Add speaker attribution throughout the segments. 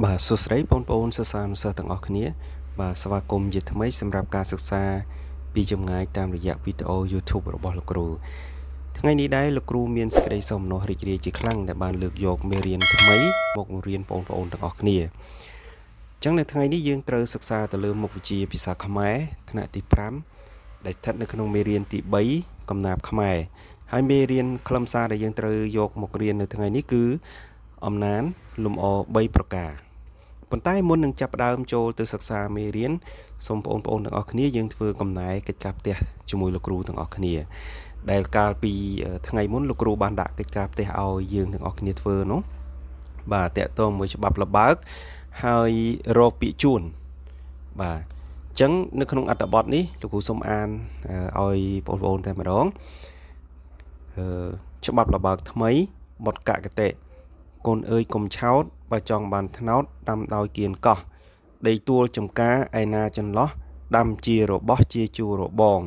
Speaker 1: បាទសួស្តីបងប្អូនសិស្សានុសិស្សទាំងអស់គ្នាបាទស្វាគមន៍ជាថ្មីសម្រាប់ការសិក្សាពីចម្ងាយតាមរយៈវីដេអូ YouTube របស់លោកគ្រូថ្ងៃនេះដែរលោកគ្រូមានសេចក្តីសោមនស្សរីករាយជាខ្លាំងដែលបានលើកយកមេរៀនថ្មីមកបង្រៀនបងប្អូនទាំងអស់គ្នាអញ្ចឹងនៅថ្ងៃនេះយើងត្រូវសិក្សាទៅលើមុខវិជ្ជាភាសាខ្មែរថ្នាក់ទី5ដែលស្ថិតនៅក្នុងមេរៀនទី3កំណាព្យខ្មែរហើយមេរៀនខ្លឹមសារដែលយើងត្រូវយកមករៀននៅថ្ងៃនេះគឺអំណានលំអ3ប្រការប៉ុន្តែមុននឹងចាប់ផ្ដើមចូលទៅសិក្សាមេរៀនសូមបងប្អូនទាំងអស់គ្នាយើងធ្វើកំណែកិច្ចការផ្ទះជាមួយលោកគ្រូទាំងអស់គ្នាដែលកាលពីថ្ងៃមុនលោកគ្រូបានដាក់កិច្ចការផ្ទះឲ្យយើងទាំងអស់គ្នាធ្វើនោះបាទតកតងមួយច្បាប់លបើកហើយរកពាក្យជួនបាទអញ្ចឹងនៅក្នុងអត្ថបទនេះលោកគ្រូសូមអានឲ្យបងប្អូនតែម្ដងច្បាប់លបើកថ្មីបទកកតេកូនអើយកុំឆោតបើចង់បានថ្នោតដាំដោយគៀនកោះដីទួលចំការឯណាចន្លោះដាំជារបស់ជាជួររបង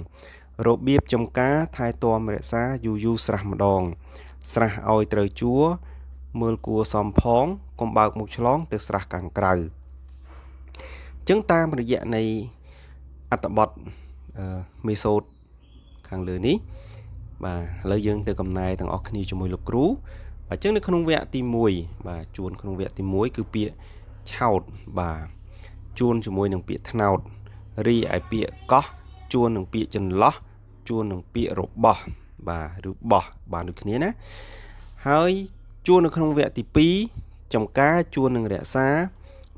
Speaker 1: របៀបចំការថែទាំរក្សាយូរយូរស្រះម្ដងស្រះឲ្យត្រូវជួរមើលគួរសំផងកុំបើកមុខឆ្លងទៅស្រះខាងក្រៅចឹងតាមរយៈនៃអត្ថបទមេសូតខាងលើនេះបាទឥឡូវយើងទៅកំណែទាំងអស់គ្នាជាមួយលោកគ្រូអញ្ចឹងនៅក្នុងវគ្គទី1បាទជួនក្នុងវគ្គទី1គឺពាក្យឆោតបាទជួនជាមួយនឹងពាក្យថ្នោតរីឯពាក្យកោះជួននឹងពាក្យចន្លោះជួននឹងពាក្យរបស់បាទឬបោះបានដូចគ្នាណាហើយជួននៅក្នុងវគ្គទី2ចំការជួននឹងរក្សា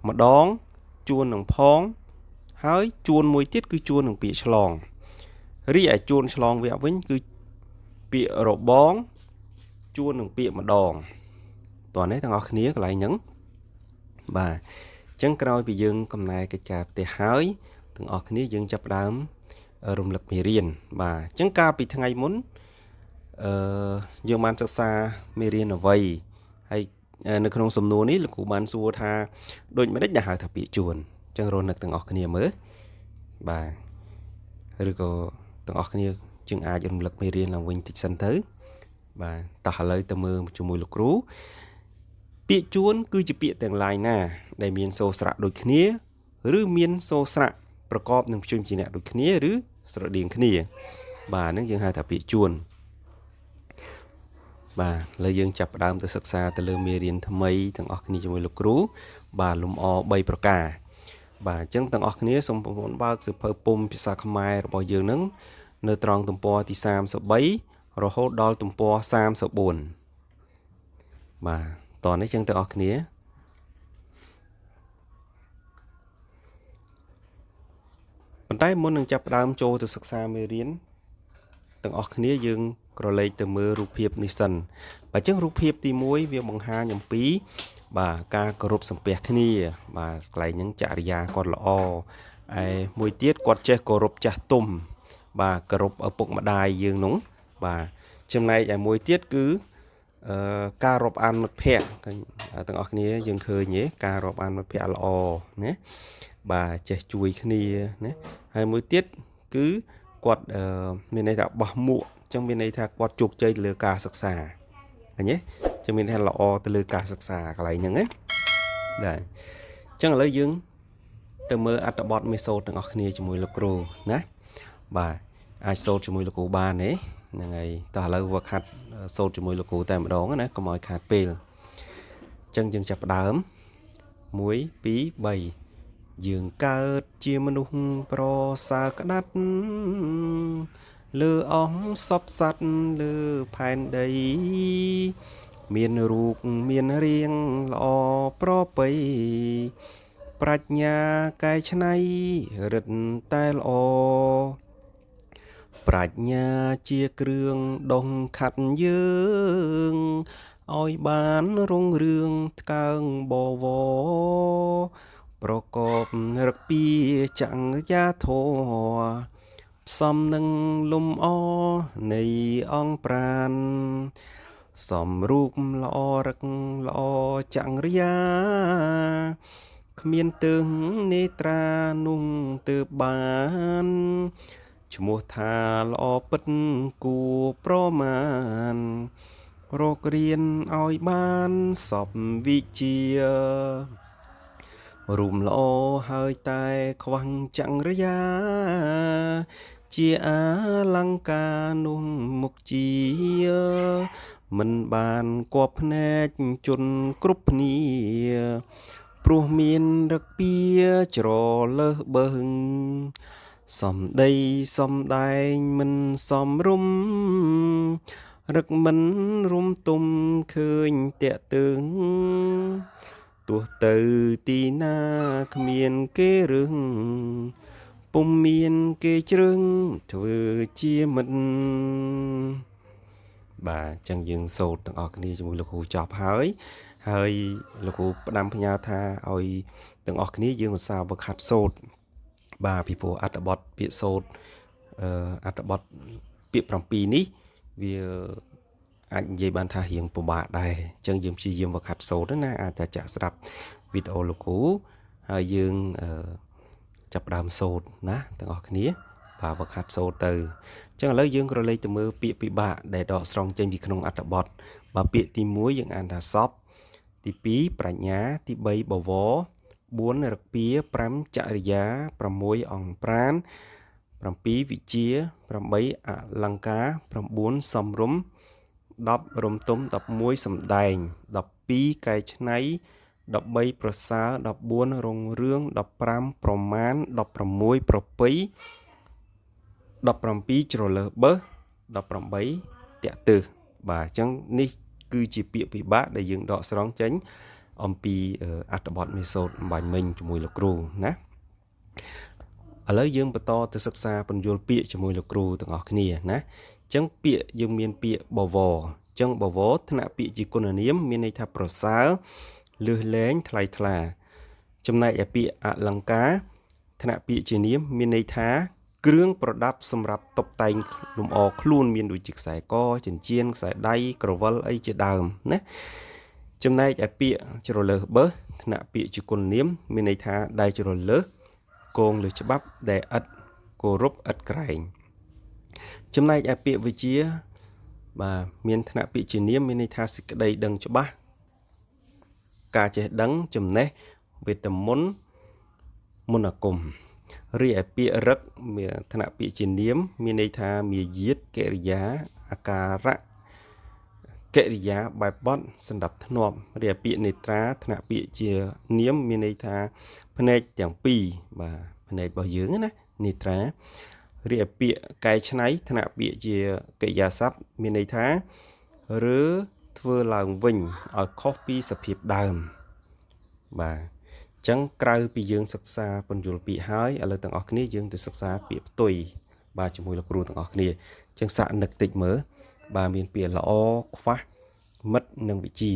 Speaker 1: ម្ដងជួននឹងផងហើយជួនមួយទៀតគឺជួននឹងពាក្យឆ្លងរីឯជួនឆ្លងវគ្គវិញគឺពាក្យរបងជួននឹងពាក្យម្ដងតោះនេះទាំងអស់គ្នាកន្លែងហ្នឹងបាទអញ្ចឹងក្រោយពីយើងកំណែកិច្ចការផ្ទះហើយទាំងអស់គ្នាយើងចាប់ផ្ដើមរំលឹកមេរៀនបាទអញ្ចឹងកាលពីថ្ងៃមុនយើងបានសិក្សាមេរៀនអ្វីហើយនៅក្នុងសំណួរនេះលោកគ្រូបានសួរថាដូចម្ដេចដែលហៅថាពាក្យជួនអញ្ចឹងរស់នឹកទាំងអស់គ្នាមើលបាទឬក៏ទាំងអស់គ្នាយើងអាចរំលឹកមេរៀនឡើងវិញតិចសិនទៅបាទតោះឥឡូវទៅមើលជាមួយលោកគ្រូពាក្យជួនគឺជាពាក្យទាំងឡាយណាដែលមានសូរស្រៈដូចគ្នាឬមានសូរស្រៈប្រកបនឹងព្យញ្ជនៈដូចគ្នាឬស្រដៀងគ្នាបាទហ្នឹងយើងហៅថាពាក្យជួនបាទឥឡូវយើងចាប់ផ្ដើមទៅសិក្សាទៅលើមេរៀនថ្មីទាំងអស់គ្នាជាមួយលោកគ្រូបាទលំអ3ប្រការបាទអញ្ចឹងទាំងអស់គ្នាសូមបងប្អូនបើកសៀវភៅពុម្ពភាសាខ្មែររបស់យើងហ្នឹងនៅត្រង់ទំព័រទី33រហូតដល់ទំព័រ34បាទតោះនេះចឹងទាំងអស់គ្នាប៉ុន្តែមុននឹងចាប់ផ្ដើមចូលទៅសិក្សាមេរៀនទាំងអស់គ្នាយើងក្រឡេកទៅមើលរូបភាពនេះសិនបាទអញ្ចឹងរូបភាពទី1វាបង្ហាញអំពីបាទការគោរពសំពះគ្នាបាទកន្លែងហ្នឹងចរិយាគាត់ល្អឯមួយទៀតគាត់ចេះគោរពចាស់ទុំបាទគោរពឪពុកម្ដាយយើងនោះបាទចំណែកឯមួយទៀតគឺការរាប់អានមិត្តភ័ក្តិទាំងអស់គ្នាយើងឃើញទេការរាប់អានមិត្តភ័ក្តិល្អណាបាទចេះជួយគ្នាណាហើយមួយទៀតគឺគាត់មានន័យថាបោះមួកអញ្ចឹងមានន័យថាគាត់ជោគជ័យទៅលើការសិក្សាឃើញទេអញ្ចឹងមានន័យថាល្អទៅលើការសិក្សាកន្លែងហ្នឹងណាបាទអញ្ចឹងឥឡូវយើងទៅមើលអត្ថបទមេសូតទាំងអស់គ្នាជាមួយលោកគ្រូណាបាទអាចសូត្រជាមួយលោកគ្រូបានទេហ្នឹងហើយតោះឥឡូវវឹកហាត់សូត្រជាមួយលោកគ្រូតែម្ដងណាកុំឲ្យខាតពេលអញ្ចឹងយើងចាប់ផ្ដើម1 2 3យើងកើតជាមនុស្សប្រសើរក្តាត់លើអស់សពសត្វលើផែនដីមានរូបមានរាងល្អប្រពៃប្រាជ្ញាកែច្នៃរឹតតែល្អប្រាជ្ញាជាគ្រឿងដុសខាត់យើងឲ្យបានរុងរឿងថ្កើងបវរប្រកបរឹកពីចង្យាធម៌ផ្សំនឹងលំអនៃអង្គប្រានសំរូបល្អរឹកល្អចង្រិយាគ្មានទើងនេត្រានោះទើបបានឈ្មោះថាល្អពិតគួរប្រមាណរករៀនឲ្យបានសពវិជ្ជា រូបល្អហើយតែខ្វះចង្រិយាជាអលង្ការនោះមុខជាមិនបានគប់ភ្នែកជនគ្រប់គ្នាព្រោះមានរឹកពីច្រលើសបឹងសំដីសំដែងមិនសមរម្យរឹកមិនរុំទុំឃើញតាក់ទើងទោះទៅទីណាគ្មានគេរឹងពុំមានគេជ្រឹងធ្វើជាមិនបាទចឹងយើងសូត្រទាំងអស់គ្នាជាមួយលោកគ្រូចប់ហើយលោកគ្រូផ្ដាំផ្ញើថាឲ្យទាំងអស់គ្នាយើងឧស្សាហ៍វឹកហាត់សូត្របាទពីព្រោះអត្ថបទពាក្យសូត្រអត្ថបទពាក្យ7នេះវាអាចនិយាយបានថារៀងពិបាកដែរអញ្ចឹងយើងព្យាយាមវឹកហាត់សូត្រណាអាចតែចាក់ស្ដាប់វីដេអូលោកគ្រូហើយយើងចាប់ផ្ដើមសូត្រណាទាំងអស់គ្នាបាទវឹកហាត់សូត្រទៅអញ្ចឹងឥឡូវយើងក៏លេខទៅមើលពាក្យពិបាកដែលដកស្រង់ចេញពីក្នុងអត្ថបទបាទពាក្យទី1យើងអានថាសពទី2ប្រាជ្ញាទី3បវរ4រកពា5ចរិយា6អង្គប្រាណ7វិជា8អលង្ការ9សំរុំ10រំទុំ11សំដែង12កែច្នៃ13ប្រសើរ14រុងរឿង15ប្រមាណ16ប្រពៃ17ជ្រលើសបឺស18តាក់ទើសបាទអញ្ចឹងនេះគឺជាពាក្យពិបាកដែលយើងដកស្រង់ចេញអំពីអត្ថបទមេសូតបាញ់មិញជាមួយលោកគ្រូណាឥឡូវយើងបន្តទៅសិក្សាពន្យល់ពាក្យជាមួយលោកគ្រូទាំងអស់គ្នាណាអញ្ចឹងពាក្យយើងមានពាក្យបវរអញ្ចឹងបវរថ្នាក់ពាក្យជាគុណនាមមានន័យថាប្រសើរលឺលែងថ្លៃថ្លាចំណែកឯពាក្យអលង្ការថ្នាក់ពាក្យជានាមមានន័យថាគ្រឿងប្រដាប់សម្រាប់តុបតែងលម្អខ្លួនមានដូចជាខ្សែកចិញ្ចៀនខ្សែដៃក្រវិលអីជាដើមណាចំណែកឯពាក្យជ្រលើសបឺសថ្នាក់ពាក្យជាគុណនាមមានន័យថាដៃជ្រលើសគងលើច្បាប់ដែលឥតគោរពឥតក្រែងចំណែកឯពាក្យវិជាបាទមានថ្នាក់ពាក្យជានាមមានន័យថាសេចក្តីដឹងច្បាស់ការចេះដឹងចំណេះវេទមន្តមន្តអាគមរីឯពាក្យរឹកមានថ្នាក់ពាក្យជានាមមានន័យថាមាយាទកិរិយាអាការៈកិរិយាបែបបទសណ្ដាប់ធ្នាប់រីឯពាក្យនេត្រាថ្នាក់ពាក្យជានាមមានន័យថាភ្នែកទាំងពីរបាទភ្នែករបស់យើងណានេត្រារីឯពាក្យកែច្នៃថ្នាក់ពាក្យជាកិរិយាសព្ទមានន័យថាឬធ្វើឡើងវិញឲ្យខុសពីសភាពដើមបាទអញ្ចឹងក្រៅពីយើងសិក្សាពន្យល់ពាក្យហើយឥឡូវទាំងអស់គ្នាយើងទៅសិក្សាពាក្យផ្ទុយបាទជាមួយលោកគ្រូទាំងអស់គ្នាអញ្ចឹងសាកនឹកតិចមើលបាទមានពាក្យល្អខ្វះមិត្តនិងវិជា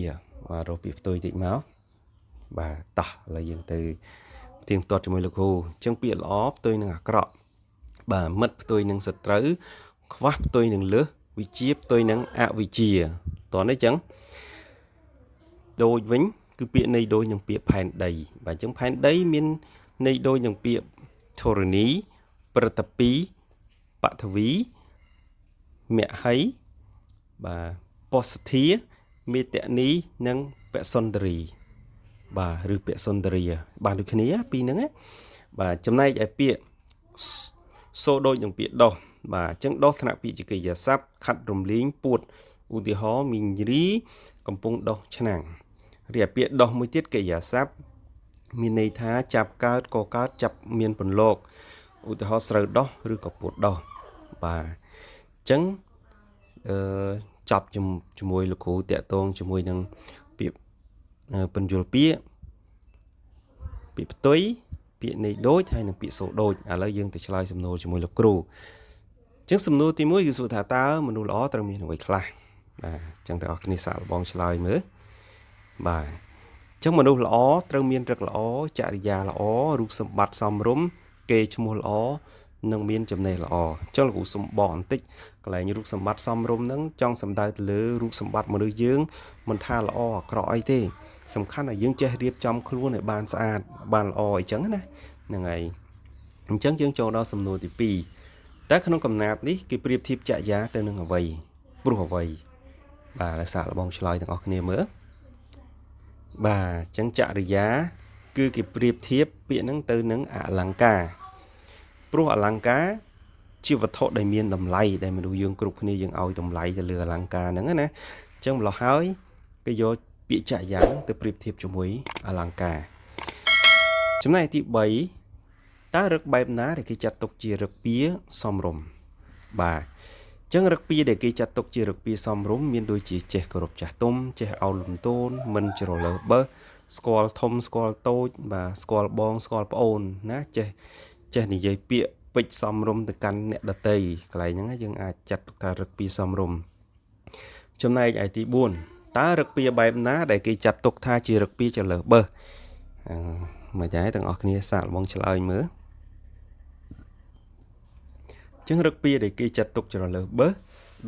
Speaker 1: បាទរកពាក្យផ្ទុយតិចមកបាទតោះឥឡូវយើងទៅទៀងទាត់ជាមួយលោកគ្រូអញ្ចឹងពាក្យល្អផ្ទុយនឹងអាក្រក់បាទមិត្តផ្ទុយនឹងសត្រូវខ្វះផ្ទុយនឹងលើសវិជាផ្ទុយនឹងអវិជាតោះនេះអញ្ចឹងដូចវិញគឺពាក្យន័យដូចនឹងពាក្យផែនដីបាទអញ្ចឹងផែនដីមានន័យដូចនឹងពាក្យធរណីប្រតពីបថវីមហីបាទពោសធាមេតនីនិងបសុន្ទរីបាទឬបសុន្ទរីបាទដូចគ្នាពីរហ្នឹងណាបាទចំណែកឯពាក្យសូដូចនឹងពាក្យដោះបាទអញ្ចឹងដោះថ្នាក់ពាក្យជាកិរិយាសព្ទខាត់រំលែងពួតឧទាហរណ៍មីងរីកំពុងដោះឆ្នាំងរីឯពាក្យដោះមួយទៀតកិរិយាសព្ទមានន័យថាចាប់កើតក៏កើតចាប់មានពន្លកឧទាហរណ៍ស្រូវដោះឬក៏ពួតដោះបាទអញ្ចឹងចប់ជាមួយលោកគ្រូតាក់ទងជាមួយនឹងពាក្យពន្យល់ពាក្យផ្ទុយពាក្យន័យដូចហើយនិងពាក្យសូដូចឥឡូវយើងទៅឆ្លើយសំណួរជាមួយលោកគ្រូអញ្ចឹងសំណួរទី1គឺសួរថាតើមនុស្សល្អត្រូវមានអ្វីខ្លះបាទអញ្ចឹងទាំងអស់គ្នាសាកល្បងឆ្លើយមើលបាទអញ្ចឹងមនុស្សល្អត្រូវមានរឹកល្អចរិយាល្អរូបសម្បត្តិសមរម្យកេរ្តិ៍ឈ្មោះល្អនិងមានចំណេះល្អអញ្ចឹងលោកគ្រូសុំបកបន្តិចកន្លែងរូបសម្បត្តិសមរម្យហ្នឹងចង់សំដៅទៅលើរូបសម្បត្តិមនុស្សយើងមិនថាល្អអាក្រក់អីទេសំខាន់ឲ្យយើងចេះរៀបចំខ្លួនឲ្យបានស្អាតបានល្អអីចឹងណាហ្នឹងហើយអញ្ចឹងយើងចូលដល់សំណួរទី2តើក្នុងកំណាព្យនេះគេប្រៀបធៀបចក្រយាទៅនឹងអ្វីព្រោះអ្វីបាទសាកល្បងឆ្លើយទាំងអស់គ្នាមើលបាទអញ្ចឹងចរិយា គឺគេប្រៀបធៀបពាក្យហ្នឹងទៅនឹងអលង្ការព្រោះអលង្ការជាវត្ថុដែលមានតម្លៃដែលមនុស្សយើងគ្រប់គ្នាយើងឲ្យតម្លៃទៅលើអលង្ការហ្នឹងណាអញ្ចឹងម្ល៉េះហើយគេយកពាក្យចក្រយ៉ាងទៅប្រៀបធៀបជាមួយអលង្ការចំណែកទី3តើរឹកបែបណាដែលគេចាត់ទុកជារឹកពាសមរម្យបាទអញ្ចឹងរឹកពាដែលគេចាត់ទុកជារឹកពាសមរម្យមានដូចជាចេះគោរពចាស់ទុំចេះឱនលំទោនមិនជ្រើសរើសបើសស្គាល់ធំស្គាល់តូចបាទស្គាល់បងស្គាល់ប្អូនណាចេះនិយាយពាក្យពេចន៍សមរម្យទៅកាន់អ្នកដទៃកន្លែងហ្នឹងយើងអាចចាត់ទុកថារឹកពាសមរម្យចំណែកឯទី4តើរឹកពាបែបណាដែលគេចាត់ទុកថាជារឹកពាជ្រើសបើសមកចាទាំងអស់គ្នាសាកល្បងឆ្លើយមើលចឹងរឹកពាដែលគេចាត់ទុកជ្រើសរើសបើស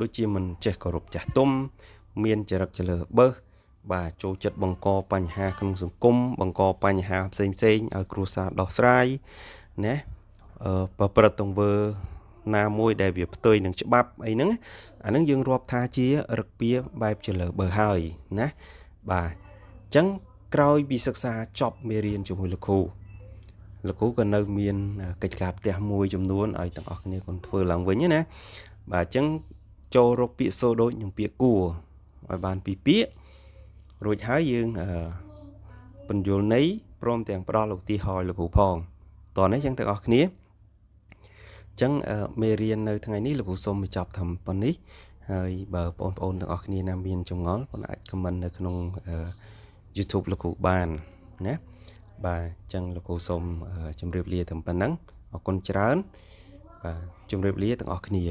Speaker 1: ដូចជាមិនចេះគោរពចាស់ទុំមានចរិតជ្រើសរើសបើសបាទចូលចិត្តបង្កបញ្ហាក្នុងសង្គមបង្កបញ្ហាផ្សេងឲ្យគ្រួសារដោះស្រាយណាប្រព្រឹត្តទង្វើណាមួយដែលវាផ្ទុយនឹងច្បាប់អីហ្នឹងអាហ្នឹងយើងរាប់ថាជារឹកពាបែបជ្រើសរើសបើសហើយណាបាទអញ្ចឹងក្រោយពីសិក្សាចប់មេរៀនជាមួយលោកគ្រូក៏នៅមានកិច្ចការផ្ទះមួយចំនួនឲ្យទាំងអស់គ្នាគាត់ធ្វើឡើងវិញណាបាទអញ្ចឹងចូលរកពាក្យសូដូចនិងពាក្យគួរឲ្យបានពីរពាក្យរួចហើយយើងបញ្យល់ន័យព្រមទាំងផ្ដល់ឧទាហរណ៍លោកគ្រូផងតោះនេះអញ្ចឹងទាំងអស់គ្នាអញ្ចឹងមេរៀននៅថ្ងៃនេះលោកគ្រូសូមបញ្ចប់ត្រឹមប៉ុណ្នេះហើយបើបងប្អូនទាំងអស់គ្នាណាមានចម្ងល់បងអាច comment នៅក្នុងYouTube លោកគ្រូបានណាបាទអញ្ចឹងលោកគ្រូសូមជម្រាបលាត្រឹមប៉ុណ្ណឹងអរគុណច្រើនបាទជម្រាបលាទាំងអស់គ្នា